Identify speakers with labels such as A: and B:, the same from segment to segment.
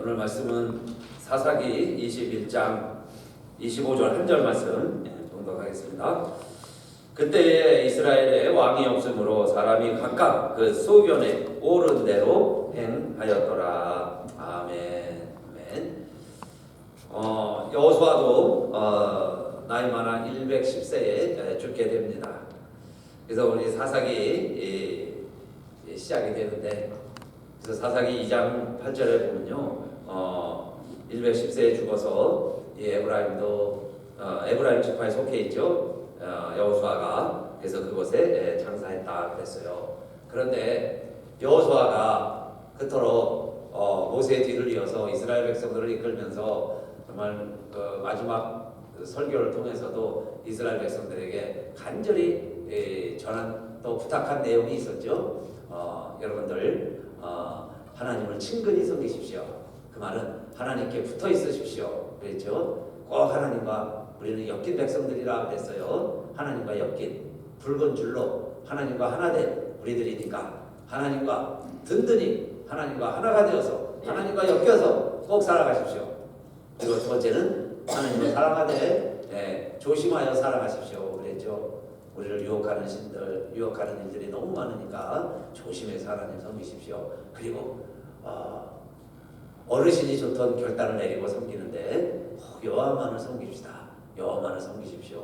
A: 오늘 말씀은 사사기 21장 25절 한 절 말씀 봉독하겠습니다. 그때에 이스라엘에 왕이 없으므로 사람이 각각 그 소견에 옳은 대로 행하였더라. 아멘. 아멘. 여호수아도 나이 많아 110세에 죽게 됩니다. 그래서 우리 사사기 시작이 되는데, 그래서 사사기 2장 8절에 보면요, 110세에 죽어서 에브라임 지파에 속해 있죠. 여호수아가. 그래서 그곳에 장사했다 그랬어요. 그런데 여호수아가 그토록 모세의 뒤를 이어서 이스라엘 백성들을 이끌면서 정말 마지막 설교를 통해서도 이스라엘 백성들에게 간절히 전한 또 부탁한 내용이 있었죠. 여러분들 하나님을 친근히 섬기십시오. 그 말은 하나님께 붙어 있으십시오. 그랬죠. 꼭 하나님과 우리는 엮인 백성들이라 그랬어요. 하나님과 엮인 붉은 줄로 하나님과 하나 된 우리들이니까 하나님과 든든히 하나님과 하나가 되어서 하나님과 엮여서 꼭 살아가십시오. 그리고 두 번째는 하나님을 사랑하되 조심하여 살아가십시오. 그랬죠. 우리를 유혹하는 신들, 유혹하는 일들이 너무 많으니까 조심해서 하나님 섬기십시오. 그리고 어르신이 좋던 결단을 내리고 섬기는데 여호와만을 섬깁시다. 여호와만을 섬기십시오.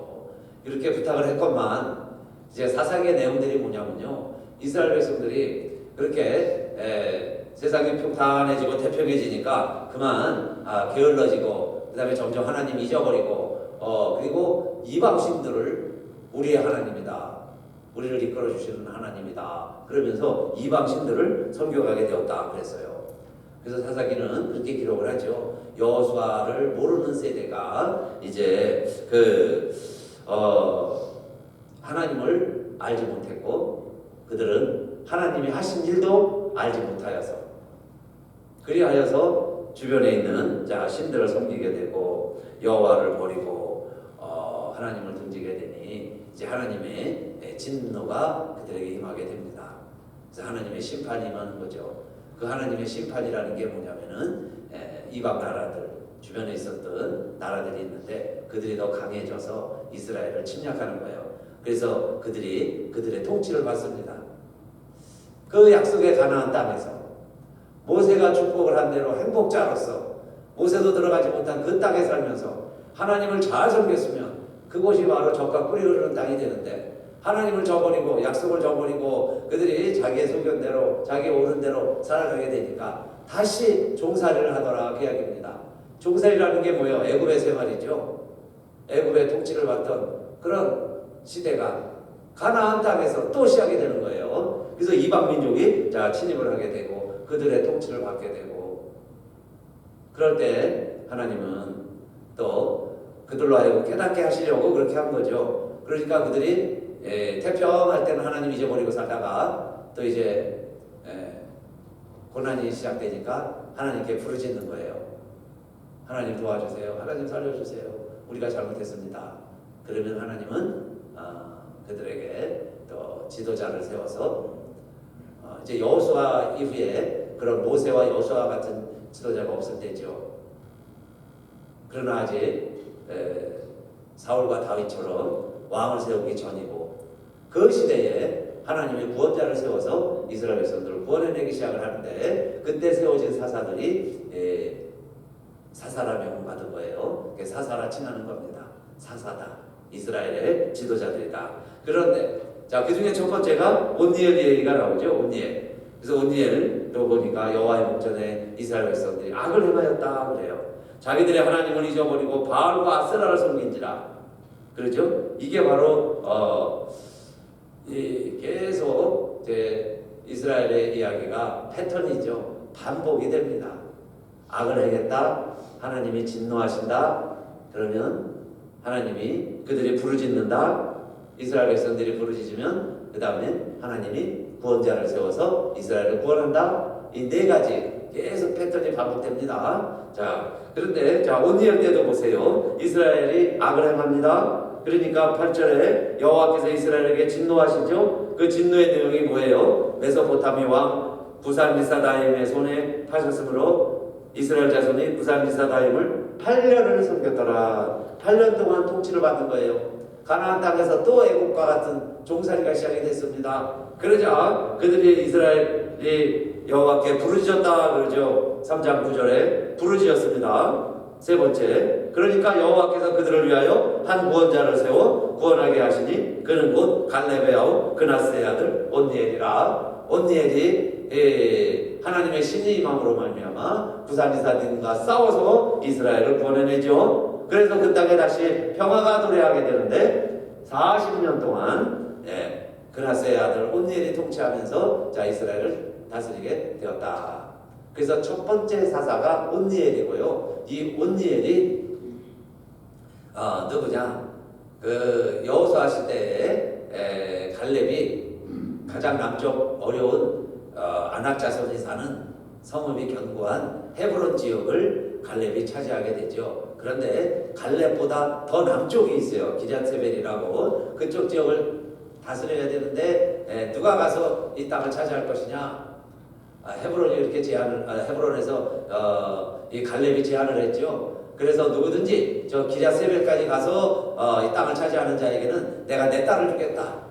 A: 이렇게 부탁을 했건만 이제 사사기의 내용들이 뭐냐면요, 이스라엘 백성들이 그렇게 세상이 평탄해지고 태평해지니까 그만 게을러지고 그 다음에 점점 하나님 잊어버리고 그리고 이방신들을 우리의 하나님이다, 우리를 이끌어 주시는 하나님이다 그러면서 이방신들을 섬겨가게 되었다 그랬어요. 그래서 사사기는 그렇게 기록을 하죠. 여호수아를 모르는 세대가 이제 하나님을 알지 못했고 그들은 하나님이 하신 일도 알지 못하여서 그리하여서 주변에 있는 신들을 섬기게 되고 여호와를 버리고 하나님을 등지게 되니 이제 하나님의 진노가 그들에게 임하게 됩니다. 그래서 하나님의 심판이 임하는 거죠. 그 하나님의 심판이라는 게 뭐냐면은 이방 나라들 주변에 있었던 나라들이 있는데 그들이 더 강해져서 이스라엘을 침략하는 거예요. 그래서 그들이 그들의 통치를 받습니다. 그 약속의 가나안 땅에서 모세가 축복을 한 대로 행복자로서 모세도 들어가지 못한 그 땅에 살면서 하나님을 잘 섬겼으면 그곳이 바로 젖과 꿀이 흐르는 땅이 되는데 하나님을 저버리고 약속을 저버리고 그들이 자기의 소견대로 자기 옳은 대로 살아가게 되니까 다시 종살이를 하더라 그 이야기입니다. 종살이라는 게 뭐예요? 애굽의 생활이죠. 애굽의 통치를 받던 그런 시대가 가나안 땅에서 또 시작이 되는 거예요. 그래서 이방 민족이 침입을 하게 되고 그들의 통치를 받게 되고, 그럴 때 하나님은 또 그들로 하여금 깨닫게 하시려고 그렇게 한 거죠. 그러니까 그들이 태평할 때는 하나님 잊어버리고 살다가 또 이제 고난이 시작되니까 하나님께 부르짖는 거예요. 하나님 도와주세요. 하나님 살려주세요. 우리가 잘못했습니다. 그러면 하나님은 그들에게 또 지도자를 세워서 이제 여호수아 이후에 그런 모세와 여호수아 같은 지도자가 없을 때죠. 그러나 아직 사울과 다윗처럼 왕을 세우기 전이고 그 시대에 하나님이 구원자를 세워서 이스라엘 백성들을 구원해내기 시작을 하는데 그때 세워진 사사들이 사사라 명을 받은 거예요. 사사라 칭하는 겁니다. 사사다. 이스라엘의 지도자들이다. 그런데 그 중에 첫 번째가 온니엘 얘기가 나오죠. 온니엘. 그래서 온니엘도 보니까 여호와의 목전에 이스라엘 백성들이 악을 행하였다 그래요. 자기들의 하나님을 잊어버리고 바알과 아세라를 섬긴지라. 그렇죠? 이게 바로 계속 이스라엘의 이야기가 패턴이죠. 반복이 됩니다. 악을 행했다. 하나님이 진노하신다. 그러면 하나님이 그들이 부르짖는다. 이스라엘 백성들이 부르짖으면 그 다음에 하나님이 구원자를 세워서 이스라엘을 구원한다. 이 네 가지 계속 패턴이 반복됩니다. 그런데 온니엘 때도 보세요. 이스라엘이 악을 행합니다. 그러니까 8절에 여호와께서 이스라엘에게 진노하시죠. 그 진노의 내용이 뭐예요? 메소포타미 왕 부산리사다임의 손에 파셨으므로 이스라엘 자손이 부산리사다임을 8년을 섬겼더라. 8년 동안 통치를 받는 거예요. 가나안 땅에서 또 애국과 같은 종살이가 시작이 됐습니다. 그러자 그들이 이스라엘이 여호와께 부르짖었다 그러죠. 3장 9절에 부르짖었습니다. 세 번째, 그러니까 여호와께서 그들을 위하여 한 구원자를 세워 구원하게 하시니 그는 곧 갈렙의 아우 그나스의 아들 온니엘이라. 온니엘이 하나님의 신이 임함으로 말미암아 부산리사딘과 싸워서 이스라엘을 구원해내죠. 그래서 그 땅에 다시 평화가 도래하게 되는데 40년 동안 그나스의 아들 온니엘이 통치하면서 이스라엘을 다스리게 되었다. 그래서 첫 번째 사사가 온니엘이고요. 이 온니엘이 누구냐? 그 여호수아 시대에 갈렙이 가장 남쪽 어려운 아낙 자손이 사는 성읍이 견고한 헤브론 지역을 갈렙이 차지하게 되죠. 그런데 갈렙보다 더 남쪽이 있어요. 기럇세벨이라고. 그쪽 지역을 다스려야 되는데 누가 가서 이 땅을 차지할 것이냐? 헤브론이 이렇게 헤브론에서 이 갈렙이 제안을 했죠. 그래서 누구든지 저 기럇세벨까지 가서 이 땅을 차지하는 자에게는 내가 내 딸을 주겠다.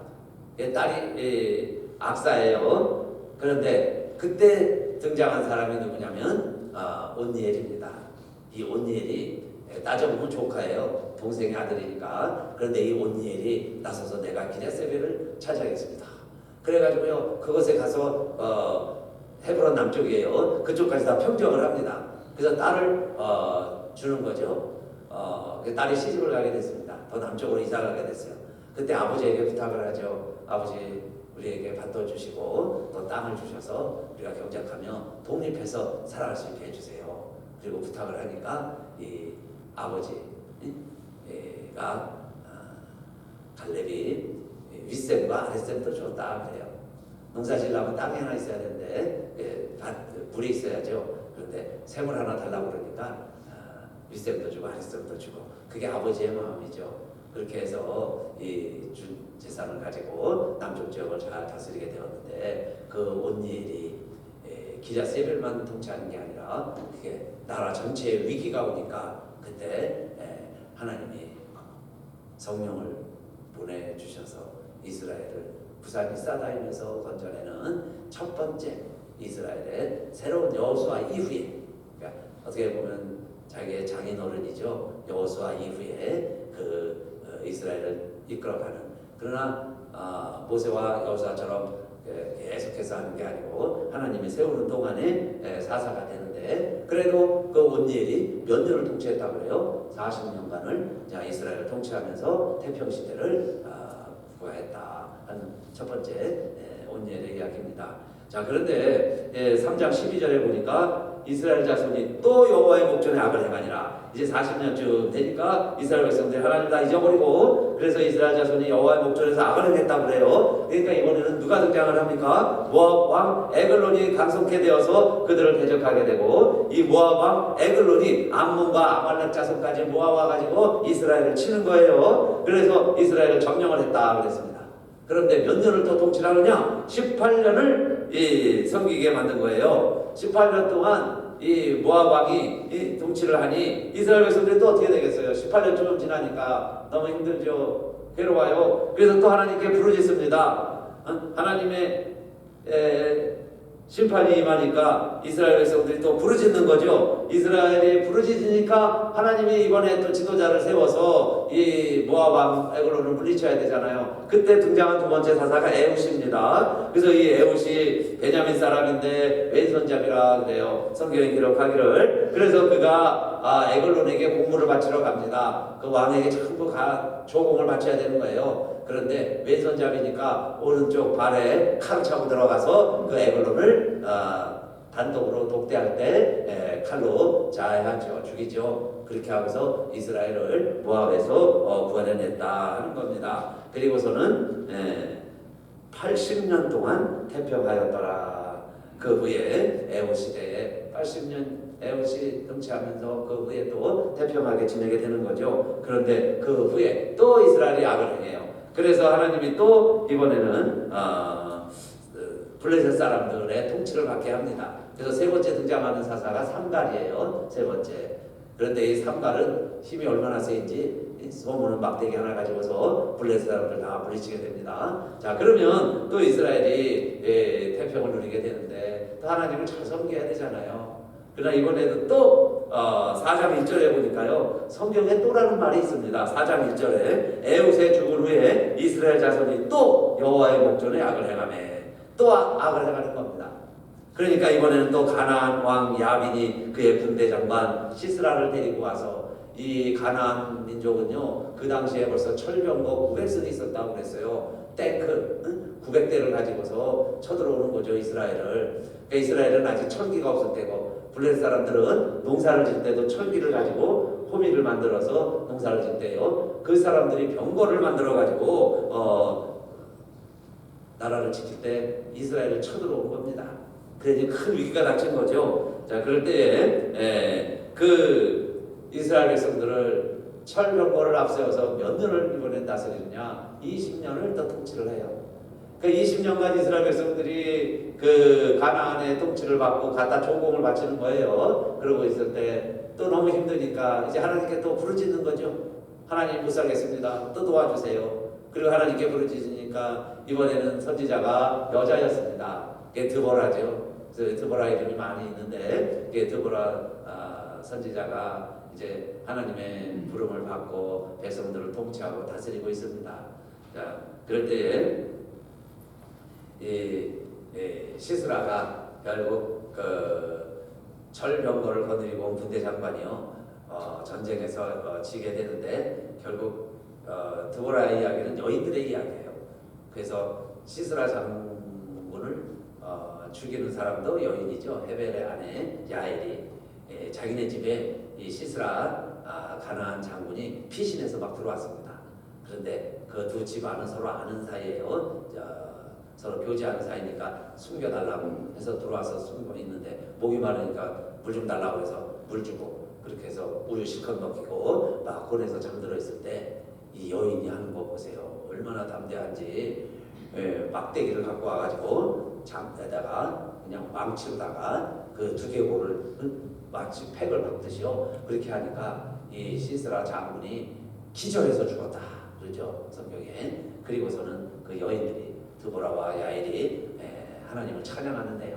A: 딸이 악사예요. 그런데 그때 등장한 사람이 누구냐면 온니엘입니다. 이 온니엘이 따져보면 조카예요. 동생의 아들이니까. 그런데 이 온니엘이 나서서 내가 기럇세벨을 차지하겠습니다. 그래가지고요 그곳에 가서 헤브론 남쪽이에요. 그쪽까지 다 평정을 합니다. 그래서 딸을 주는 거죠. 딸이 시집을 가게 됐습니다. 더 남쪽으로 이사 가게 됐어요. 그때 아버지에게 부탁을 하죠. 아버지, 우리에게 밭도 주시고 또 땅을 주셔서 우리가 경작하며 독립해서 살아갈 수 있게 해주세요. 그리고 부탁을 하니까 이 아버지가 갈렙이 윗셈과 아랫셈도 줬다 그래요. 농사 지으려면 땅이 하나 있어야 되는데 물이 있어야죠. 그런데 샘을 하나 달라고 그러니까 윗셈도 주고 아랫셈도 주고 그게 아버지의 마음이죠. 그렇게 해서 이 준 재산을 가지고 남쪽 지역을 잘 다스리게 되었는데 그 온니엘이 기럇세벨만 통치하는 게 아니라 그게 나라 전체에 위기가 오니까 그때 하나님이 성령을 보내주셔서 이스라엘을 부산리사다임에서 건져내는 첫 번째 이스라엘의 새로운 여호수아 이후에, 그러니까 어떻게 보면 자기의 장인어른이죠. 여호수아 이후에 이스라엘을 이끌어가는. 그러나 모세와 여호수아처럼 계속해서 하는 게 아니고 하나님이 세우는 동안에 사사가 되는데, 그래도 그 온니엘이 몇 년을 통치했다고 그래요? 40년간을 이스라엘을 통치하면서 태평시대를 부과했다 하는 첫 번째 온니엘의 이야기입니다. 자, 그런데 3장 12절에 보니까 이스라엘 자손이 또 여호와의 목전에 악을 행하니라. 이제 40년쯤 되니까 이스라엘 백성들이 하나님 다 잊어버리고, 그래서 이스라엘 자손이 여호와의 목전에서 악을 행했다고 그래요. 그러니까 이번에는 누가 등장을 합니까? 모압 왕 에글론이 강성케 되어서 그들을 대적하게 되고, 이 모압 왕 에글론이 암몬과 아말렉 자손까지 모아와 가지고 이스라엘을 치는 거예요. 그래서 이스라엘을 점령을 했다 그랬습니다. 그런데 몇 년을 또 통치를 하느냐? 18년을 섬기게 만든 거예요. 18년 동안 이 모압 왕이 통치를 하니 이스라엘 백성들이 또 어떻게 되겠어요? 18년쯤 지나니까 너무 힘들죠. 괴로워요. 그래서 또 하나님께 부르짖습니다. 하나님의 심판이 임하니까 이스라엘 백성들이 또 부르짖는 거죠. 이스라엘이 부르짖으니까 하나님이 이번에 또 지도자를 세워서 이 모압 왕 에글론을 물리쳐야 되잖아요. 그때 등장한 두 번째 사사가 에훗입니다. 그래서 이 에훗이 베냐민 사람인데 왼손잡이라 그래요. 성경에 기록하기를. 그래서 그가 에글론에게 공물을 바치러 갑니다. 그 왕에게 전부 조공을 바쳐야 되는 거예요. 그런데 왼손잡이니까 오른쪽 발에 칼을 차고 들어가서 그 에글론을 단독으로 독대할 때 칼로 자해하죠. 죽이죠. 그렇게 하고서 이스라엘을 모압에서 구원해냈다 하는 겁니다. 그리고서는 80년 동안 태평하였더라. 그 후에 에호 시대에 80년 에훗이 통치하면서 그 후에 또 태평하게 지내게 되는 거죠. 그런데 그 후에 또 이스라엘이 악을 행해요. 그래서 하나님이 또 이번에는 블레셋 사람들의 통치를 받게 합니다. 그래서 세 번째 등장하는 사사가 삼갈이에요. 세 번째. 그런데 이 삼갈은 힘이 얼마나 세인지 소문은 막대기 하나 가지고서 블레셋 사람들 다 물리치게 됩니다. 자, 그러면 또 이스라엘이 태평을 누리게 되는데 또 하나님을 잘 섬겨야 되잖아요. 그러나 이번에도 또 4장 1절에 보니까요, 성경에 또라는 말이 있습니다. 4장 1절에 에훗의 죽은 후에 이스라엘 자손이 또 여호와의 목전에 악을 행하매, 또 악을 행하는 겁니다. 그러니까 이번에는 또 가나안 왕 야빈이 그의 군대 장관 시스라를 데리고 와서, 이 가나안 민족은요 그 당시에 벌써 철병거 900선이 있었다고 그랬어요. 탱크 900대를 가지고서 쳐들어오는 거죠, 이스라엘을. 그러니까 이스라엘은 아직 철기가 없을 때고, 블레셋 사람들은 농사를 질 때도 철기를 가지고 호미를 만들어서 농사를 질 때요, 그 사람들이 병거를 만들어 가지고 나라를 지킬 때 이스라엘을 쳐들어온 겁니다. 그래서 큰 위기가 닥친 거죠. 자, 그럴 때에 그 이스라엘 백성들을 철병거를 앞세워서 몇 년을 이번엔 다스리느냐? 20년을 또 통치를 해요. 그 20년간 이스라엘 백성들이 그 가나안의 통치를 받고 갖다 조공을 바치는 거예요. 그러고 있을 때 또 너무 힘드니까 이제 하나님께 또 부르짖는 거죠. 하나님 못 살겠습니다. 또 도와주세요. 그리고 하나님께 부르짖으니까 이번에는 선지자가 여자였습니다. 그게 드보라죠. 드보라 이름이 많이 있는데, 그게 드보라 선지자가 이제 하나님의 부름을 받고 백성들을 통치하고 다스리고 있습니다. 자, 그럴 때에 시스라가 결국 그 철병거를 거느리고 온 군대 장관이요, 전쟁에서 지게 되는데, 결국 드보라의 이야기는 여인들의 이야기예요. 그래서 시스라 장군을 죽이는 사람도 여인이죠. 헤벨의 아내 야엘이 자기네 집에 이 시스라 가나안 장군이 피신해서 막 들어왔습니다. 그런데 그 두 집안은 서로 아는 사이예요. 서로 교제하는 사이니까 숨겨달라고 해서 들어와서 숨고 있는데, 목이 마르니까 물 좀 달라고 해서 물 주고, 그렇게 해서 우유 실컷 먹이고 막 꺼내서 잠들어 있을 때 이 여인이 하는 거 보세요. 얼마나 담대한지. 막대기를 갖고 와가지고 잠에다가 그냥 망치로다가 그 두개골을 마치 팩을 박듯이요, 그렇게 하니까 이 시스라 장군이 기절해서 죽었다 그러죠, 성경에. 그리고서는 그 여인들이, 드보라와 야엘이 하나님을 찬양하는데요.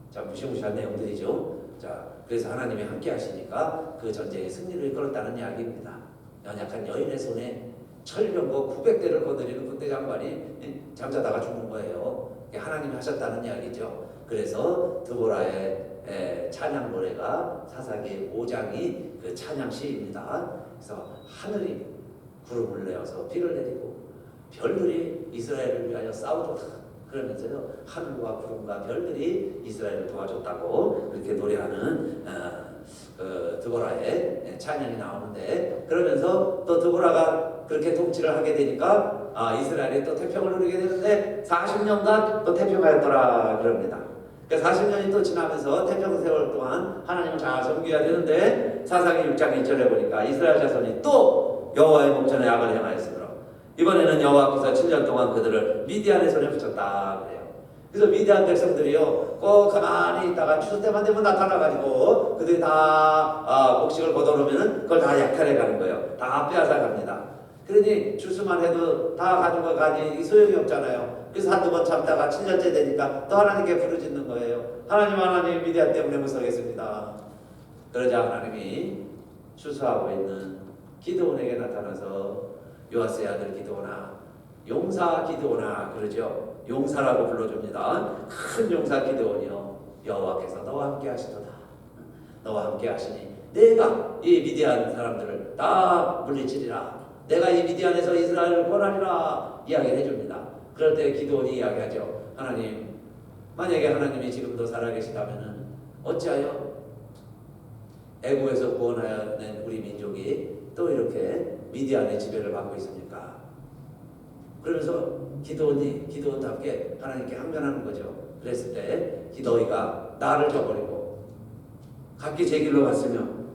A: 자, 무시무시한 내용들이죠. 자, 그래서 하나님이 함께 하시니까 그 전쟁에 승리를 이끌었다는 이야기입니다. 연약한 여인의 손에 철병거 900대를 거느리는 군대 장관이 잠자다가 죽는 거예요. 하나님이 하셨다는 이야기죠. 그래서 드보라의 찬양 노래가 사사기 5장이 그 찬양시입니다. 그래서 하늘이 구름을 내어서 비를 내리고 별들이 이스라엘을 위하여 싸워줬다 그러면서요, 하늘과 구름과 별들이 이스라엘을 도와줬다고 그렇게 노래하는 그 드보라의 찬양이 나오는데, 그러면서 또 드보라가 그렇게 통치를 하게 되니까 이스라엘이 또 태평을 누리게 되는데 40년간 또 태평하였더라 그럽니다. 그러니까 40년이 또 지나면서 태평 세월 동안 하나님을 잘 섬겨야 되는데, 사사기 6장 1절에 보니까 이스라엘 자손이 또 여호와의 목전에 악을 행하였으므로 이번에는 여호와께서 7년 동안 그들을 미디안의 손에 붙였다 그래요. 그래서 미디안 백성들이요, 꼭 가만히 있다가 추수 때만 되면 나타나가지고 그들이 다 곡식을 걷어놓으면 그걸 다 약탈해 가는 거예요. 다 빼앗아 갑니다. 그러니 추수만 해도 다 가지고 가니 소용이 없잖아요. 그래서 한두 번 참다가 7년째 되니까 또 하나님께 부르짖는 거예요. 하나님 미디안 때문에 못 살겠습니다. 그러자 하나님이 추수하고 있는 기드온에게 나타나서 요아스의 아들 기드온아, 용사 기드온아 그러죠. 용사라고 불러줍니다. 큰 용사 기드온이요, 여호와께서 너와 함께 하시도다. 너와 함께 하시니 내가 이 미디안 사람들을 다 물리치리라. 내가 이 미디안에서 이스라엘을 구원하리라 이야기를 해줍니다. 그럴 때 기드온이 이야기하죠. 하나님, 만약에 하나님이 지금도 살아계시다면 어찌하여 애국에서 구원하여 낸 우리 민족이 또 이렇게 미디안의 지배를 받고 있습니까? 그러면서 기드온답게 하나님께 항변하는 거죠. 그랬을 때 너희가 나를 저버리고 각기 제 길로 갔으면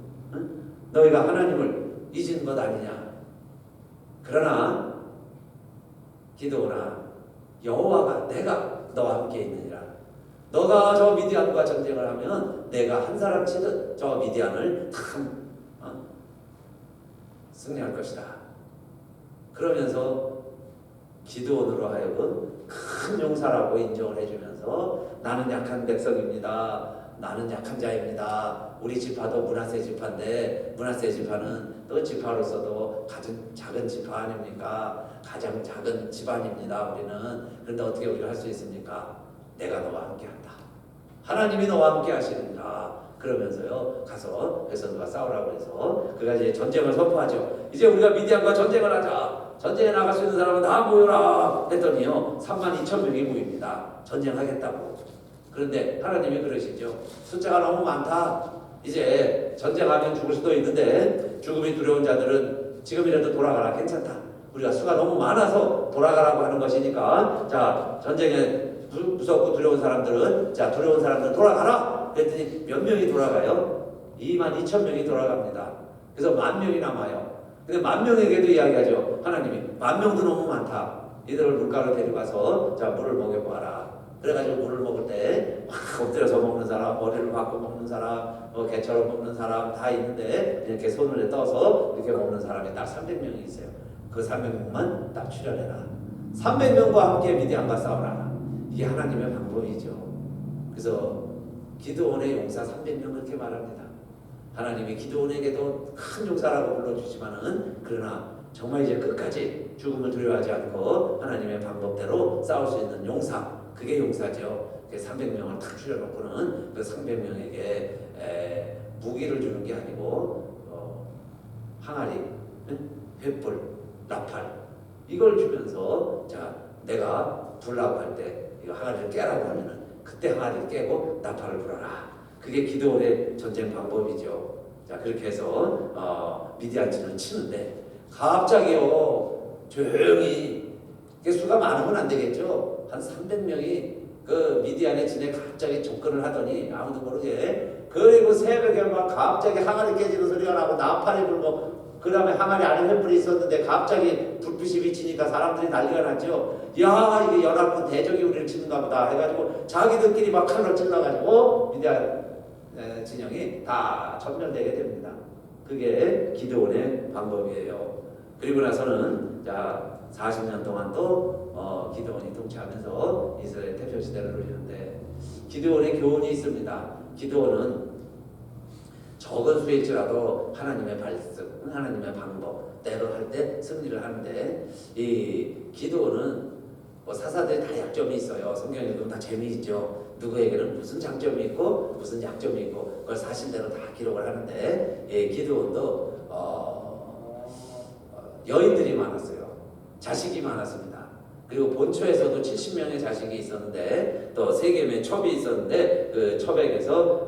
A: 너희가 하나님을 잊은 것 아니냐? 그러나 기드온아, 여호와가 내가 너와 함께 있느니라. 너가 저 미디안과 전쟁을 하면 내가 한 사람 치듯 저 미디안을 다 승리할 것이다. 그러면서 기드온으로 하여금 큰 용사라고 인정을 해주면서 나는 약한 백성입니다. 나는 약한 자입니다. 우리 지파도 므낫세 지파인데 므낫세 지파는 또 지파로서도 가장 작은 지파 아닙니까? 가장 작은 집안입니다. 우리는. 그런데 어떻게 우리가 할 수 있습니까? 내가 너와 함께한다. 하나님이 너와 함께 하시느니라. 그러면서요 가서 백성들과 싸우라고 해서 그가 이제 전쟁을 선포하죠. 이제 우리가 미디안과 전쟁을 하자. 전쟁에 나갈 수 있는 사람은 다 모여라 했더니요 32,000명이 모입니다. 전쟁하겠다고. 그런데 하나님이 그러시죠. 숫자가 너무 많다. 이제 전쟁하면 죽을 수도 있는데 죽음이 두려운 자들은 지금이라도 돌아가라. 괜찮다. 우리가 수가 너무 많아서 돌아가라고 하는 것이니까 자 전쟁에 무섭고 두려운 사람들은 자 두려운 사람들은 돌아가라. 그랬더니 몇 명이 돌아가요? 22,000명이 돌아갑니다. 그래서 10,000명이 남아요. 근데 10,000명에게도 이야기하죠. 하나님이 10,000명도 너무 많다. 이들을 물가로 데려가서 자 물을 먹여보아라. 그래가지고 물을 먹을 때 막 엎드려서 먹는 사람, 머리를 박고 먹는 사람, 개처럼 먹는 사람 다 있는데 이렇게 손을 떠서 이렇게 먹는 사람이 딱 300명이 있어요. 그 300명만 딱 출연해라. 300명과 함께 미디안과 싸우라. 이게 하나님의 방법이죠. 그래서 기드온의 용사 300명 그렇게 말합니다. 하나님이 기드온에게도 큰 용사라고 불러주지만은 그러나 정말 이제 끝까지 죽음을 두려워하지 않고 하나님의 방법대로 싸울 수 있는 용사, 그게 용사죠. 300명을 탁 추려놓고는 그 300명에게 무기를 주는 게 아니고 항아리, 횃불, 나팔 이걸 주면서 자 내가 불라고 할 때 이거 항아리를 깨라고 하면은 그때 항아리를 깨고 나팔을 불어라. 그게 기드온의 전쟁 방법이죠. 자 그렇게 해서 미디안진을 치는데 갑자기요 조용히 수가 많으면 안 되겠죠. 한 300명이 그 미디안의 진에 갑자기 접근을 하더니 아무도 모르게 그리고 새벽에 막 갑자기 항아리 깨지는 소리가 나고 나팔이 불고 그 다음에 항아리 안에 횃불이 있었는데 갑자기 불빛이 비치니까 사람들이 난리가 났죠. 야 이게 연합군 대적이 우리를 치는가 보다 해가지고 자기들끼리 막 칼로 찔러가지고 미디안 진영이 다 전멸되게 됩니다. 그게 기드온의 방법이에요. 그리고 나서는 자 40년 동안 또 기드온이 통치하면서 이스라엘 태평 시대를 누리는데 기드온의 교훈이 있습니다. 기드온은 적은 수일지라도 하나님의 발씀, 하나님의 방법 대로 할 때 승리를 하는데 이 기드온은 사사들이 다 약점이 있어요. 성경 읽으면 다 재미있죠. 누구에게는 무슨 장점이 있고 무슨 약점이 있고 그걸 사실대로 다 기록을 하는데 기드온도 여인들이 많았어요. 자식이 많았습니다. 그리고 본초에서도 70명의 자식이 있었는데 또 세겜에 첩이 있었는데 그 첩에게서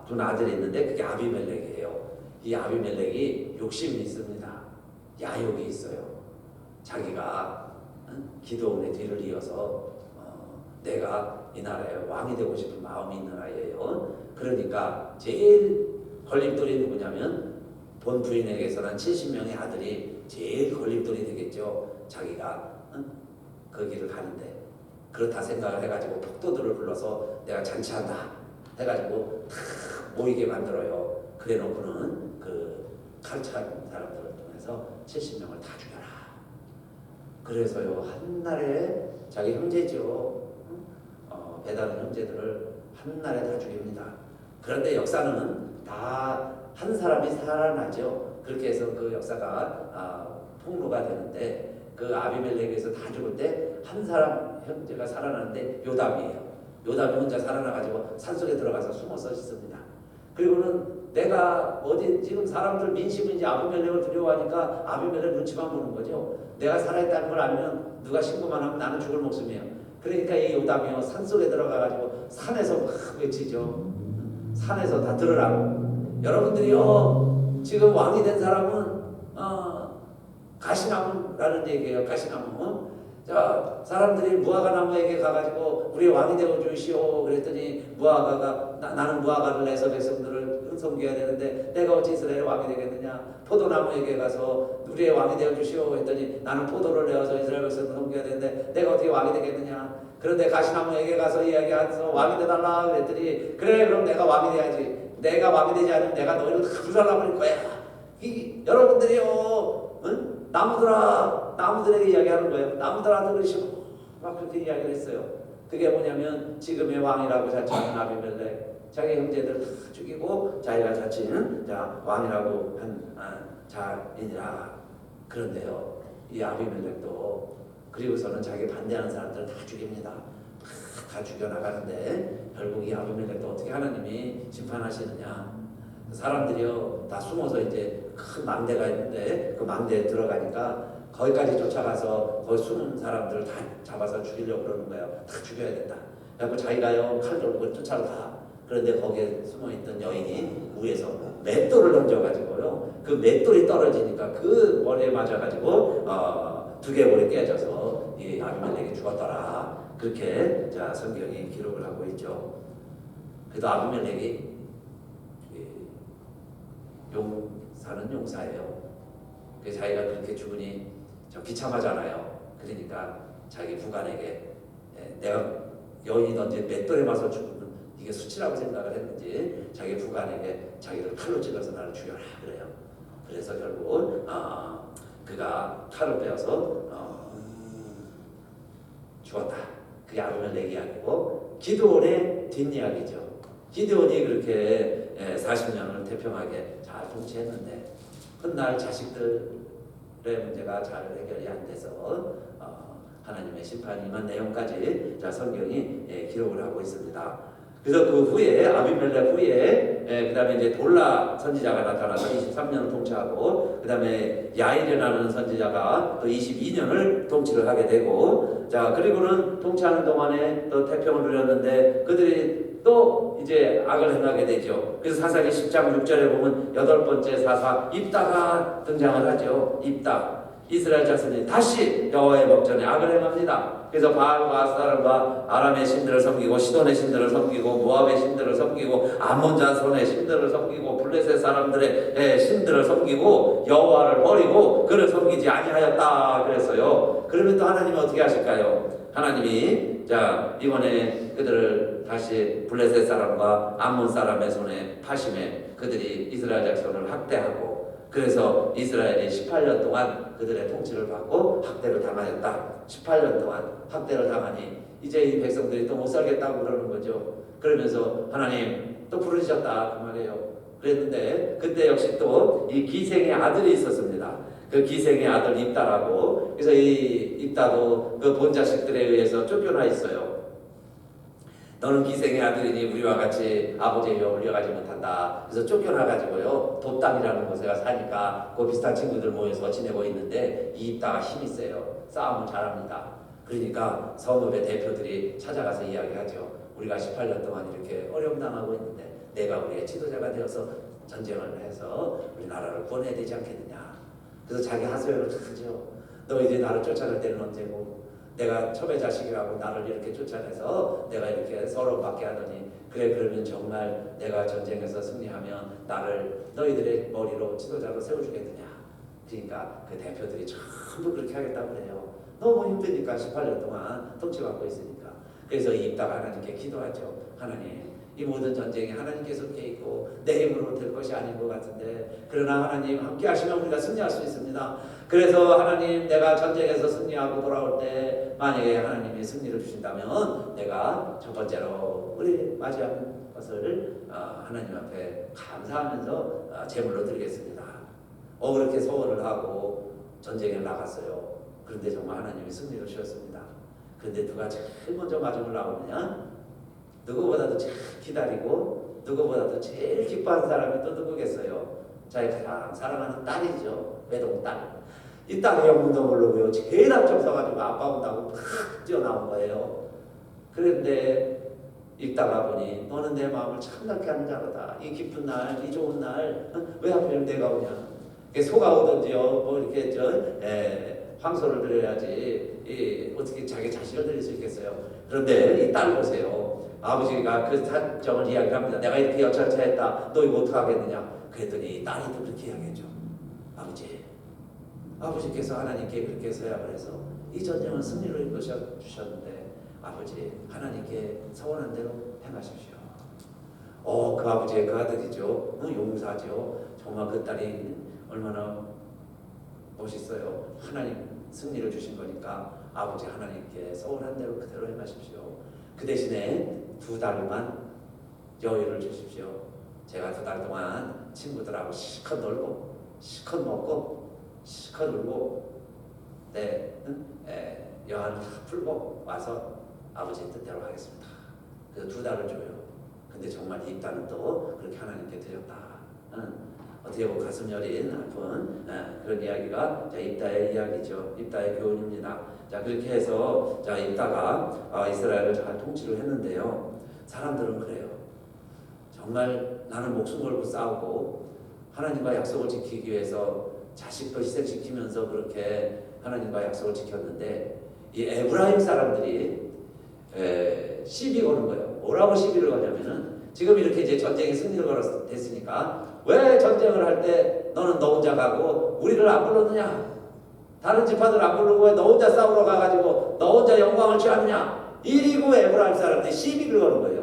A: 두 아들이 있는데 그게 아비멜렉이에요. 이 아비멜렉이 욕심이 있습니다. 야욕이 있어요. 자기가 기드온의 뒤를 이어서 내가 이 나라의 왕이 되고 싶은 마음이 있는 아이예요. 그러니까 제일 걸림돌이 누구냐면 본 부인에게서 난 70명의 아들이 제일 걸림돌이 되겠죠. 자기가 그 길을 가는데 그렇다 생각을 해가지고 폭도들을 불러서 내가 잔치한다 해가지고 다 모이게 만들어요. 그래놓고는 그 칼찬 사람들을 통해서 70명을 다 죽여라. 그래서요 한날에 자기 형제죠. 배다른 형제들을 한날에 다 죽입니다. 그런데 역사는 다 한 사람이 살아나죠. 그렇게 해서 그 역사가 통로가 되는데 그 아비멜렉에서 다 죽을 때 한 사람 형제가 살아나는데 요담이에요. 요담이 혼자 살아나가지고 산속에 들어가서 숨어서 있습니다. 그리고는 내가 어디 지금 사람들 민심은 이제 아비멜렉을 두려워하니까 아비멜렉 눈치만 보는 거죠. 내가 살아있다는 걸 알면 누가 신고만 하면 나는 죽을 목숨이에요. 그러니까 이 요담이요 산속에 들어가가지고 산에서 막 외치죠. 산에서 다 들으라고. 여러분들이요 지금 왕이 된 사람은 가시나무라는 얘기예요. 가시나무. 자 사람들이 무화과 나무에게 가가지고 우리 왕이 되어 주시오 그랬더니 무화과가 나는 무화과를 내서 백성들을 섬겨야 되는데 내가 어찌 이스라엘의 왕이 되겠느냐. 포도나무에게 가서 우리의 왕이 되어 주시오 했더니 나는 포도를 내어서 이스라엘 백성들을 섬겨야 되는데 내가 어떻게 왕이 되겠느냐. 그런데 가시나무에게 가서 이야기해서 왕이 돼달라 그랬더니 그래 그럼 내가 왕이 돼야지. 내가 왕이 되지 않으면 내가 너희를 다 불살라버릴 거야. 여러분들이요, 응? 나무들에게 이야기하는 거예요. 나무들한테 그러시고 막 그렇게 이야기를 했어요. 그게 뭐냐면 지금의 왕이라고 자칭하는 아비멜렉, 자기 형제들 다 죽이고 자기가 자칭 왕이라고 한 자이니라. 그런데요, 이 아비멜렉도 그리고서는 자기 반대하는 사람들 다 죽입니다. 다 죽여나가는데 결국 이 아비멜렉도 어떻게 하나님이 심판하시느냐. 사람들이요 다 숨어서 이제 큰 망대가 있는데 그 망대에 들어가니까 거기까지 쫓아가서 거기 숨은 사람들을 다 잡아서 죽이려고 그러는 거예요. 다 죽여야 된다. 그래서 자기가요 칼 들고 쫓아가. 그런데 거기에 숨어있던 여인이 위에서 맷돌을 던져가지고요 그 맷돌이 떨어지니까 그 머리에 맞아가지고 두개골이 깨져서 이 아비멜렉이 죽었더라. 그렇게 성경이 기록을 하고 있죠. 그래도 아비멜렉이 용사는 용사예요. 그래서 자기가 그렇게 죽으니 비참하잖아요. 그러니까 자기 부관에게 내가 여인이 던진 맷돌에 맞아 죽으면 이게 수치라고 생각을 했는지 자기 부관에게 자기를 칼로 찔러서 나를 죽여라 그래요. 그래서 결국 그가 칼을 빼어서 죽었다. 그게 아비멜렉 이야기고 기드온의 뒷이야기죠. 기드온이 그렇게 40년을 태평하게 잘 통치했는데 훗날 자식들의 문제가 잘 해결이 안 돼서 하나님의 심판이 임한 내용까지 성경이 기록을 하고 있습니다. 그래서 그 후에 아비멜렉 후에 그 다음에 이제 돌라 선지자가 나타나서 23년을 통치하고 그 다음에 야일이라는 선지자가 또 22년을 통치를 하게 되고 그리고는 통치하는 동안에 또 태평을 누렸는데 그들이 또 이제 악을 행하게 되죠. 그래서 사사기 10장 6절에 보면 8번째 사사 입다가 등장을 하죠. 입다. 이스라엘 자손이 다시 여호와의 법전에 악을 행합니다. 그래서 바알과 아스타람과 아람의 신들을 섬기고 시돈의 신들을 섬기고 모압의 신들을 섬기고 암몬 자손의 신들을 섬기고 블레셋 사람들의 신들을 섬기고 여호와를 버리고 그를 섬기지 아니하였다 그랬어요. 그러면 또 하나님은 어떻게 하실까요? 하나님이 이번에 그들을 다시 블레셋 사람과 암몬 사람의 손에 파심해 그들이 이스라엘 자손을 학대하고 그래서 이스라엘이 18년 동안 그들의 통치를 받고 학대를 당하였다. 18년 동안 학대를 당하니 이제 이 백성들이 또 못 살겠다고 그러는 거죠. 그러면서 하나님 또 부르셨다 그 말이에요. 그랬는데 그때 역시 또 이 기생의 아들이 있었습니다. 그 기생의 아들 입다라고. 그래서 이 입다도 그 본자식들에 의해서 쫓겨나 있어요. 너는 기생의 아들이니 우리와 같이 아버지의 영을 이어가지 못한다. 그래서 쫓겨나가지고요 돛담이라는 곳에 가 사니까 그 비슷한 친구들 모여서 지내고 있는데 이 입다가 힘이 세요. 싸움을 잘합니다. 그러니까 성읍의 대표들이 찾아가서 이야기하죠. 우리가 18년 동안 이렇게 어려움 당하고 있는데 내가 우리의 지도자가 되어서 전쟁을 해서 우리나라를 구원해야 되지 않겠느냐. 그래서 자기 하소연을 하죠. 너 이제 나를 쫓아낼 때는 언제고 내가 첩의 자식이라고 나를 이렇게 쫓아내서 내가 이렇게 서러움받게 하더니 그래 그러면 정말 내가 전쟁에서 승리하면 나를 너희들의 머리로 지도자로 세워주겠느냐. 그러니까 그 대표들이 전부 그렇게 하겠다고 그래요. 너무 힘드니까 18년 동안 통치받고 있으니까. 그래서 이 입다가 하나님께 기도하죠. 하나님 이 모든 전쟁이 하나님께서 함께 있고 내 힘으로 될 것이 아닌 것 같은데 그러나 하나님 함께 하시면 우리가 승리할 수 있습니다. 그래서 하나님 내가 전쟁에서 승리하고 돌아올 때 만약에 하나님이 승리를 주신다면 내가 첫 번째로 우리 맞이하는 것을 하나님 앞에 감사하면서 제물로 드리겠습니다. 그렇게 소원을 하고 전쟁에 나갔어요. 그런데 정말 하나님이 승리를 주셨습니다. 그런데 누가 제일 먼저 마중을 나오느냐? 누구보다도 제일 기다리고 누구보다도 제일 기뻐하는 사람이 또 누구겠어요? 자기 가장 사랑하는 딸이죠. 외동딸. 이 딸이 영문도 모르고요. 제일 앞장 서가지고 아빠 온다고 팍 뛰어나온 거예요. 그런데 읽다가 보니 너는 내 마음을 참답게 하는 자로다. 이 기쁜 날, 이 좋은 날, 왜 하필 내가 오냐? 소가 오든지요, 뭐 이렇게 황소를 드려야지 어떻게 자기 자식을 드릴 수 있겠어요? 그런데 이 딸 보세요. 아버지가 그 사정을 이야기합니다. 내가 이렇게 여차저차했다. 너 이거 어떡하겠느냐? 그랬더니 딸이 또 그렇게 이야기했죠. 아버지께서 하나님께 그렇게 서약을 해서 이 전쟁을 승리로 이끌어 주셨는데 아버지 하나님께 서원한 대로 행하십시오. 그 아버지의 그 아들이죠. 용사죠. 정말 그 딸이 얼마나 멋있어요. 하나님 승리를 주신 거니까 아버지 하나님께 서원한 대로 그대로 행하십시오. 그 대신에 2달만 여유를 주십시오. 제가 2달 동안 친구들하고 실컷 놀고 실컷 먹고 실컷 놀고 여한 다 풀고 와서 아버지 뜻대로 하겠습니다. 그래서 2달을 줘요. 근데 정말 이 딸은 또 그렇게 하나님께 드렸다. 어떻게 보면 가슴 여린 아픈 그런 이야기가 입다의 이야기죠. 입다의 교훈입니다. 자, 그렇게 해서 입다가 이스라엘을 잘 통치를 했는데요. 사람들은 그래요. 정말 나는 목숨 걸고 싸우고 하나님과 약속을 지키기 위해서 자식도 희생시키면서 그렇게 하나님과 약속을 지켰는데 이 에브라임 사람들이 시비 거는 거예요. 뭐라고 시비를 거냐면은 지금 이렇게 이제 전쟁에 승리를 됐으니까 왜 전쟁을 할 때 너는 너 혼자 가고 우리를 안 불렀느냐? 다른 지파들 안 부르고 왜 너 혼자 싸우러 가가지고 너 혼자 영광을 취하느냐? 이리고 에브라임 사람들이 시비를 거는 거예요.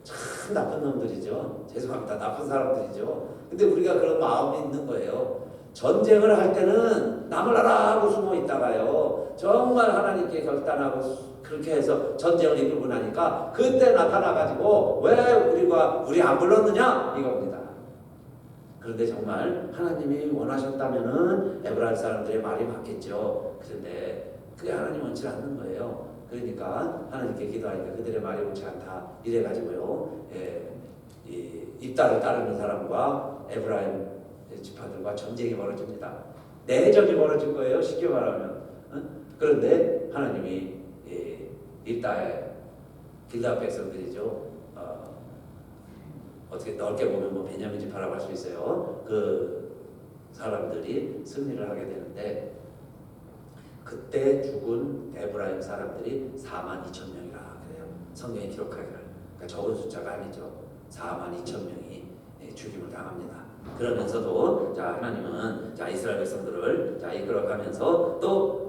A: 참 나쁜 놈들이죠. 죄송합니다. 나쁜 사람들이죠. 근데 우리가 그런 마음이 있는 거예요. 전쟁을 할 때는 남을 하라고 숨어 있다가요. 정말 하나님께 결단하고 그렇게 해서 전쟁을 이끌고 나니까 그때 나타나가지고 왜 우리 안 불렀느냐? 이겁니다. 그런데 정말 하나님이 원하셨다면은 에브라임 사람들의 말이 맞겠죠. 그런데 그게 하나님 원치 않는 거예요. 그러니까 하나님께 기도하니까 그들의 말이 옳지 않다. 이래가지고요. 이 입다를 따르는 사람과 에브라임 지파들과 전쟁이 벌어집니다. 내전이 벌어진 거예요. 쉽게 말하면. 그런데 하나님이 입다의 길드앗 백성들이죠. 어떻게 넓게 보면 뭐 베냐민 지파라고 할 수 있어요. 그 사람들이 승리를 하게 되는데 그때 죽은 에브라임 사람들이 42,000명이라 그래요. 성경이 기록하기를. 그러니까 적은 숫자가 아니죠. 42,000명이 죽임을 당합니다. 그러면서도 하나님은 이스라엘 백성들을 이끌어가면서 또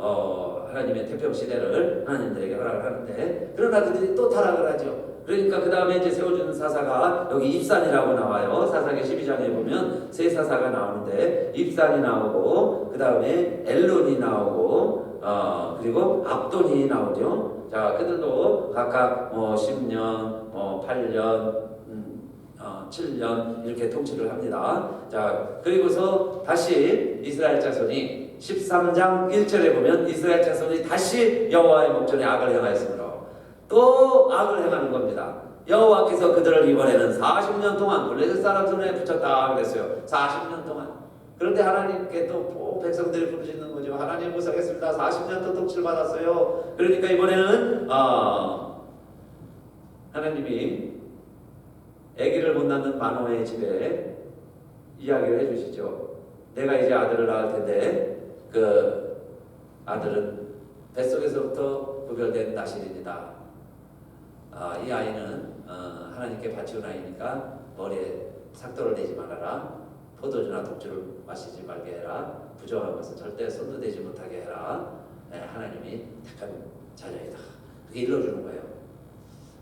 A: 하나님의 태평 시대를 하나님들에게 허락을 하는데 그러나 그들이 또 타락을 하죠. 그러니까 그 다음에 이제 세워주는 사사가 여기 입산이라고 나와요. 사사기 12장에 보면 세 사사가 나오는데 입산이 나오고 그 다음에 엘론이 나오고 그리고 압돈이 나오죠. 자, 그들도 각각 10년, 8년, 7년 이렇게 통치를 합니다. 자, 그리고서 다시 이스라엘 자손이 13장 1절에 보면 이스라엘 자손이 다시 여호와의 목전에 악을 행하였으므로 또 악을 행하는 겁니다. 여호와께서 그들을 이번에는 40년 동안 블레셋 사람 손에 붙였다 그랬어요. 40년 동안. 그런데 하나님께 또 백성들이 부르짖는 거죠. 하나님 못하겠습니다. 40년 또 통치를 받았어요. 그러니까 이번에는 하나님이 아기를 못 낳는 마노아의 집에 이야기를 해주시죠. 내가 이제 아들을 낳을 텐데 그 아들은 뱃속에서부터 구별된 나실입니다. 이 아이는 하나님께 바치운 아이니까 머리에 삭도를 내지 말아라. 포도주나 독주를 마시지 말게 해라. 부정한 것은 절대 손도 대지 못하게 해라. 하나님이 택한 자녀이다. 그게 일러주는 거예요.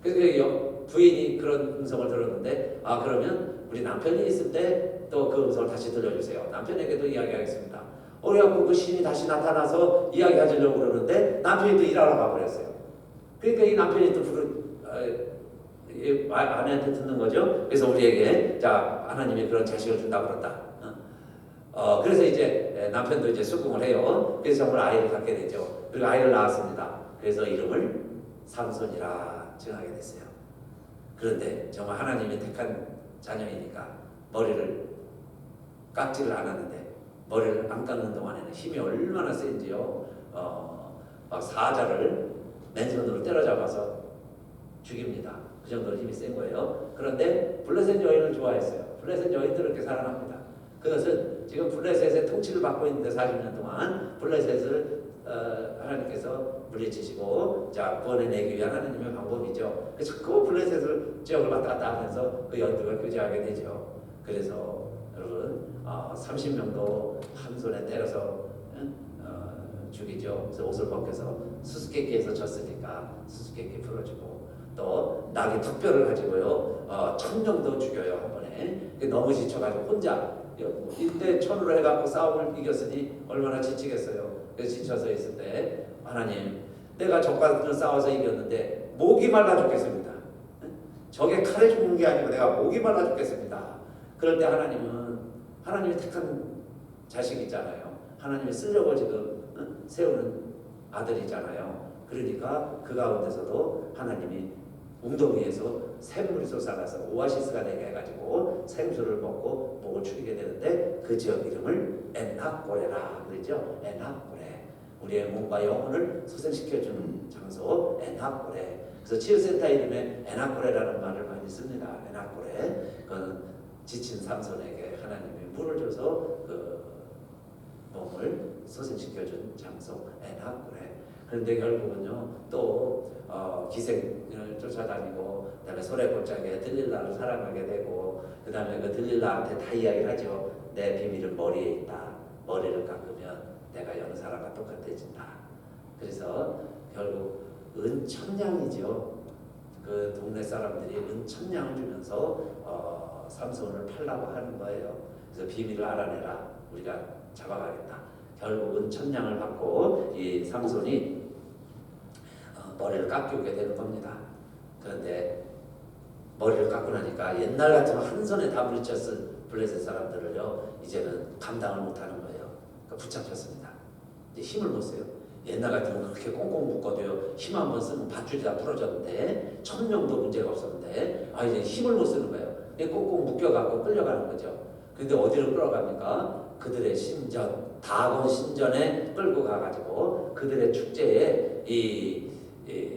A: 그래서 부인이 그런 음성을 들었는데 그러면 우리 남편이 있을 때 또 그 음성을 다시 들려주세요. 남편에게도 이야기하겠습니다. 그래갖고 그 신이 다시 나타나서 이야기하려고 그러는데 남편이 또 일하러 가버렸어요. 그러니까 이 남편이 또 아내한테 듣는 거죠. 그래서 우리에게 하나님이 그런 자식을 준다고 그런다. 그래서 이제 남편도 이제 수긍을 해요. 그래서 정말 아이를 갖게 되죠. 그리고 아이를 낳았습니다. 그래서 이름을 삼손이라 정하게 됐어요. 그런데 정말 하나님이 택한 자녀이니까 머리를 깎지를 않았는데 머리를 안 깎는 동안에는 힘이 얼마나 센지요. 막 사자를 맨손으로 때려잡아서 죽입니다. 그 정도로 힘이 센 거예요. 그런데 블레셋 여인을 좋아했어요. 블레셋 여인들은 이렇게 살아납니다. 그것은 지금 블레셋의 통치를 받고 있는데 40년 동안 블레셋을 하나님께서 물리치시고 구원해내기 위한 하나님의 방법이죠. 그래서 그 블레셋을 지역을 왔다 갔다 하면서 그 여인들과 교제하게 되죠. 그래서 여러분 30명도 한 손에 때려서 죽이죠. 그래서 옷을 벗겨서 수수께끼에서 졌으니까 수수께끼 풀어주고, 또 나귀 턱뼈를 가지고요 1000명도 죽여요 한 번에. 너무 지쳐가지고 혼자 이때 천으로 해갖고 싸움을 이겼으니 얼마나 지치겠어요. 그래서 지쳐서 있을 때 하나님, 내가 적과 싸워서 이겼는데 목이 말라 죽겠습니다. 적의 칼에 죽는 게 아니고 내가 목이 말라 죽겠습니다. 그럴 때 하나님은, 하나님이 택한 자식이잖아요. 하나님이 쓰려고 지금 세우는 아들이잖아요. 그러니까 그 가운데서도 하나님이 웅덩이에서 샘물이 솟아나서 오아시스가 되게 해가지고 생수를 먹고 목을 축이게 되는데, 그 지역 이름을 엔하고레라 그러죠. 엔하고레, 우리의 몸과 영혼을 소생시켜주는 장소 엔하고레. 그래서 치유센터 이름에 엔하고레라는 말을 많이 씁니다. 엔하고레, 그건 지친 삼손에게 하나님이 물을 줘서 그 몸을 소생시켜준 장소 엔하고레. 그런데 결국은요 또 기생을 쫓아다니고, 그다음에 소래골짜기에 들릴라를 사랑하게 되고, 그다음에 그 들릴라한테 다 이야기를 하죠. 내 비밀은 머리에 있다. 머리를 깎으면 내가 여느 사람과 똑같아진다. 그래서 결국 은천냥이죠. 그 동네 사람들이 은천냥을 주면서 삼손을 팔라고 하는 거예요. 그래서 비밀을 알아내라, 우리가 잡아가겠다. 결국 은천냥을 받고 이 삼손이 머리를 깎이게 되는 겁니다. 그런데 머리를 깎고 나니까 옛날 같으면 한 손에 다 물리쳤을 블레셋 사람들을요 이제는 감당을 못하는 거예요. 그러니까 붙잡혔습니다. 이제 힘을 못 써요. 옛날 같으면 그렇게 꽁꽁 묶어도요 힘 한 번 쓰면 밧줄이 다 부러졌는데, 1000명도 문제가 없었는데 이제 힘을 못 쓰는 거예요. 꽁꽁 묶여갖고 끌려가는 거죠. 근데 어디로 끌어갑니까? 그들의 신전, 다곤 신전에 끌고 가가지고 그들의 축제에 이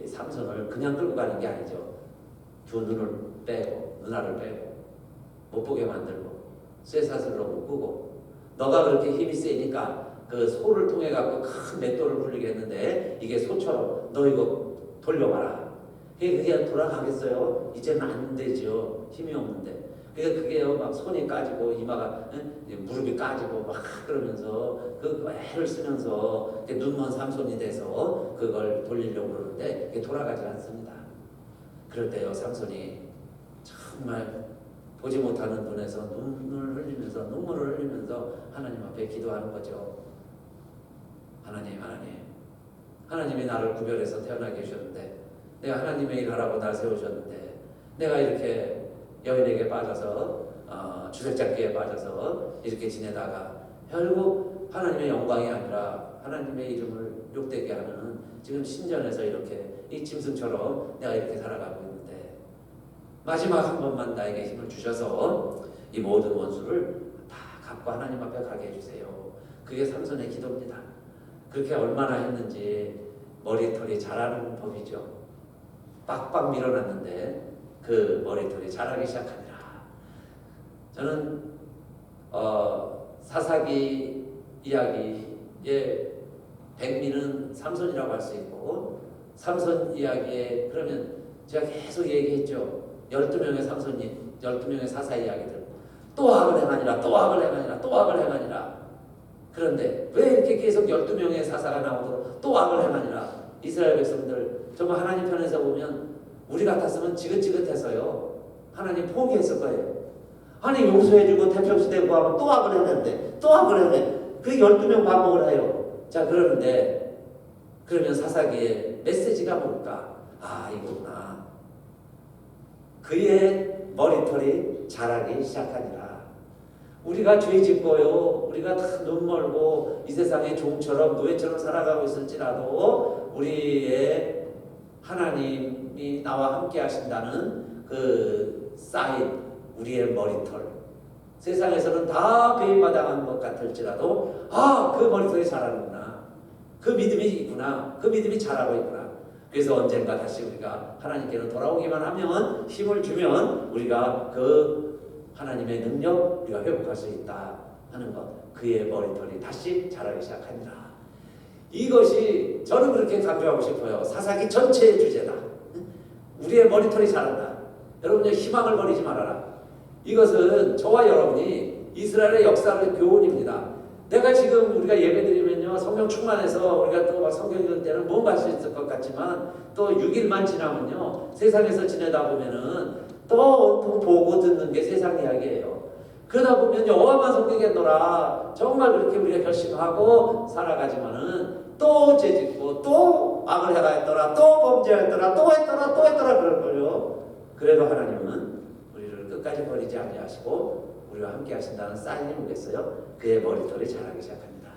A: 삼손을 그냥 끌고 가는 게 아니죠. 두 눈을 빼고, 눈알을 빼고, 못 보게 만들고, 쇠사슬로 묶고, 너가 그렇게 힘이 세니까 그 소를 통해 갖고 큰 맷돌을 굴리게 했는데, 이게 소처럼 너 이거 돌려봐라. 그게 돌아가겠어요? 이제는 안 되죠. 힘이 없는데. 그러니까 그게요 막 손이 까지고 이마가 무릎이 까지고 막 그러면서 그 애를 쓰면서 눈먼 삼손이 돼서 그걸 돌리려고 그러는데 그게 돌아가지 않습니다. 그럴 때요 삼손이 정말 보지 못하는 눈에서 눈물을 흘리면서 하나님 앞에 기도하는 거죠. 하나님이 나를 구별해서 태어나게 해주셨는데, 내가 하나님의 일 하라고 날 세우셨는데, 내가 이렇게 여인에게 빠져서 주색잡기에 빠져서 이렇게 지내다가 결국 하나님의 영광이 아니라 하나님의 이름을 욕되게 하는 지금 신전에서 이렇게 이 짐승처럼 내가 이렇게 살아가고 있는데, 마지막 한 번만 나에게 힘을 주셔서 이 모든 원수를 다 갖고 하나님 앞에 가게 해주세요. 그게 삼손의 기도입니다. 그렇게 얼마나 했는지 머리털이 자라는 법이죠. 빡빡 밀어놨는데 그 머리털이 자라기 시작하니라. 저는 사사기 이야기의 백미는 삼손이라고 할 수 있고, 삼손 이야기에 그러면 제가 계속 얘기했죠. 12명의 삼손이, 12명의 사사 이야기들. 또 악을 행하니라, 또 악을 행하니라, 또 악을 행하니라. 그런데 왜 이렇게 계속 12명의 사사가 나오도록 또 악을 행하니라. 이스라엘 백성들 정말 하나님 편에서 보면 우리 같았으면 지긋지긋해서요 하나님 포기했을 거예요. 아니 용서해주고 태평시대 구하면 또 악을 했는데 또 악을 했네. 그 12명 반복을 해요. 자 그러는데 그러면 사사기의 메시지가 뭘까? 이거구나. 그의 머리털이 자라기 시작하니라. 우리가 죄 짓고요, 우리가 다 눈멀고 이 세상의 종처럼 노예처럼 살아가고 있을지라도 우리의 하나님이 나와 함께 하신다는 그 사인, 우리의 머리털, 세상에서는 다 배임마당한 것 같을지라도 그 머리털이 자라는구나, 그 믿음이 있구나, 그 믿음이 자라고 있구나. 그래서 언젠가 다시 우리가 하나님께로 돌아오기만 하면, 힘을 주면 우리가 그 하나님의 능력 우리가 회복할 수 있다 하는 것, 그의 머리털이 다시 자라기 시작하니라. 이것이 저는 그렇게 강조하고 싶어요. 사사기 전체의 주제다. 우리의 머리털이 자란다. 여러분의 희망을 버리지 말아라. 이것은 저와 여러분이 이스라엘의 역사의 교훈입니다. 내가 지금 우리가 예배드리면요 성령 충만해서 우리가 또 막 성경 읽을 때는 뭔가 할 수 있을 것 같지만 또 6일만 지나면요 세상에서 지내다 보면은 또 보고 듣는 게 세상 이야기예요. 그러다 보면 여호와만 섬기겠노라 정말 그렇게 우리가 결심하고 살아가지만은 또 죄짓고 또 악을 행하였더라 또 범죄하였더라 또 했더라 그럴 거요. 그래도 하나님은 우리를 끝까지 버리지 아니하시고 우리와 함께 하신다는 사인이 뭐겠어요? 그의 머리털이 자라기 시작합니다.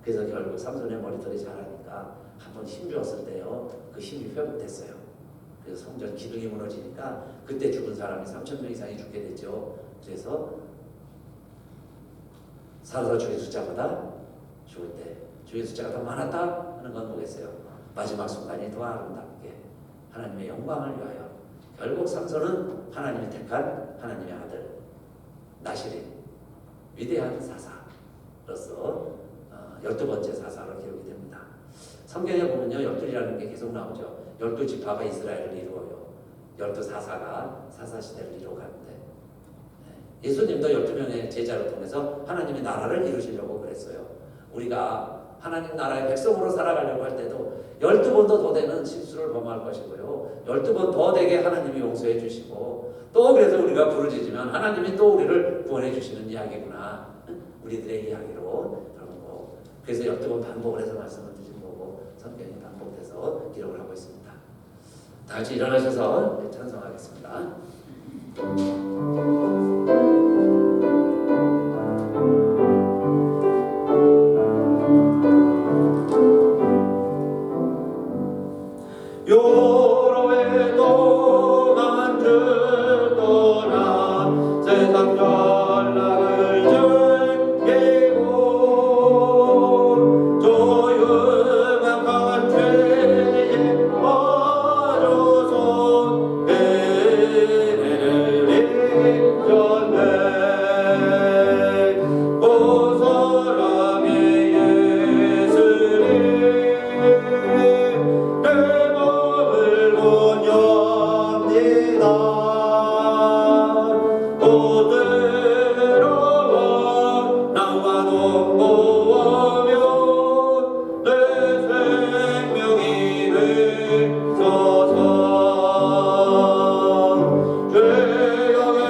A: 그래서 결국 삼손의 머리털이 자라니까 한번 힘주었을 때요 그 힘이 회복됐어요. 그래서 성전 기둥이 무너지니까 그때 죽은 사람이 3,000명 이상이 죽게 됐죠. 그래서 살아서 죽은 숫자보다 죽을 때 죽은 숫자가 더 많았다 하는 건 뭐겠어요? 마지막 순간이 더 아름답게 하나님의 영광을 위하여 결국 삼손은 하나님이 택한 하나님의 아들 나실인 위대한 사사로서 12번째 사사로 기록이 됩니다. 성경에 보면요 12이라는 게 계속 나오죠. 12지파가 이스라엘을 이루어요. 12사사가 사사시대를 이루어가는데 예수님도 12명의 제자를 통해서 하나님의 나라를 이루시려고 그랬어요. 우리가 하나님 나라의 백성으로 살아가려고 할 때도 12번도 더 되는 실수를 범할 것이고요 12번 더 되게 하나님이 용서해 주시고 또 그래서 우리가 부르짖으면 하나님이 또 우리를 구원해 주시는 이야기구나. 우리들의 이야기로 그런 거. 그래서 12번 반복을 해서 말씀을 드린 거고 성경이 반복돼서 기록을 하고 있습니다. 다 같이 일어나셔서 찬송하겠습니다. 여러 해 동안 죽거나 세상 전락을 즐기고 조용한 죄에 빠져서 은혜를 잊었네. 오 사랑의 예수님 내 맘을 원합니다. 오 들어와 나와 동거하며 내 생명이 되소서. 죄악의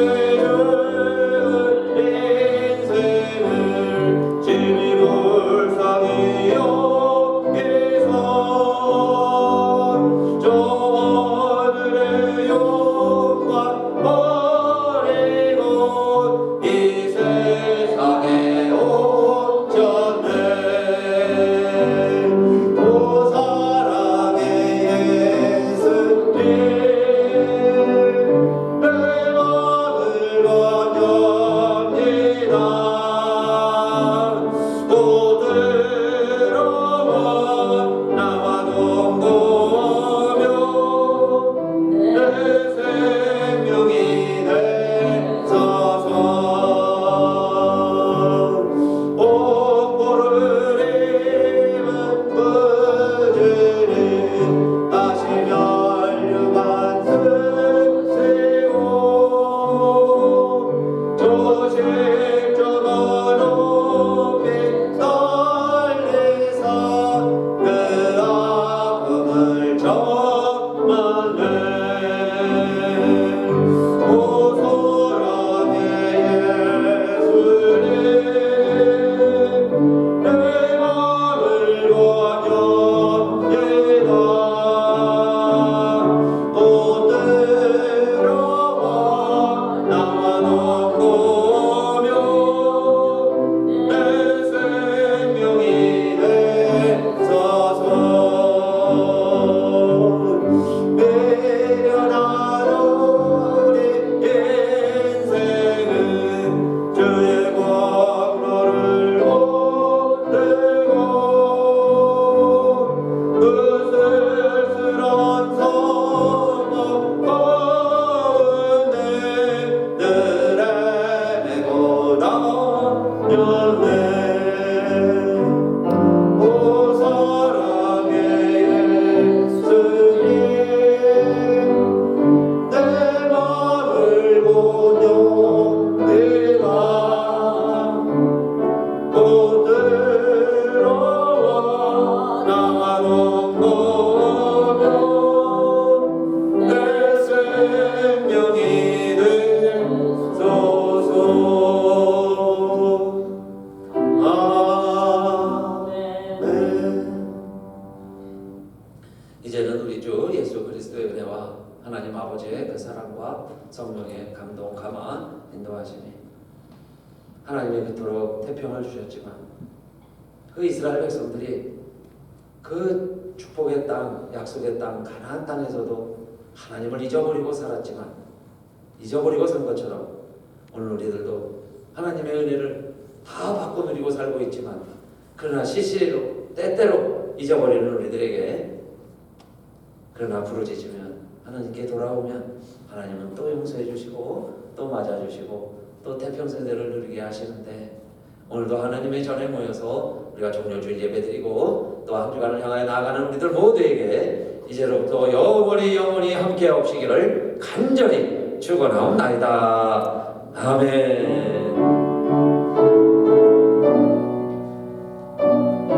A: 성령의 감동, 감화, 인도하심이 하나님이 그토록 태평을 주셨지만 그 이스라엘 백성들이 그 축복의 땅, 약속의 땅, 가나안 땅에서도 하나님을 잊어버리고 살았지만 잊어버리고 산 것처럼 오늘 우리들도 하나님의 은혜를 다 받고 누리고 살고 있지만 그러나 시시로 때때로 잊어버리는 우리들에게 그러나 부르짖으면 하나님께 돌아오면 하나님은 또 용서해 주시고 또 맞아주시고 또 태평세대를 누리게 하시는데 오늘도 하나님의 전에 모여서 우리가 종료주일 예배드리고 또 한 주간을 향하여 나아가는 우리들 모두에게 이제로부터 영원히 함께 하옵시기를 간절히 축원하옵나이다. 아멘.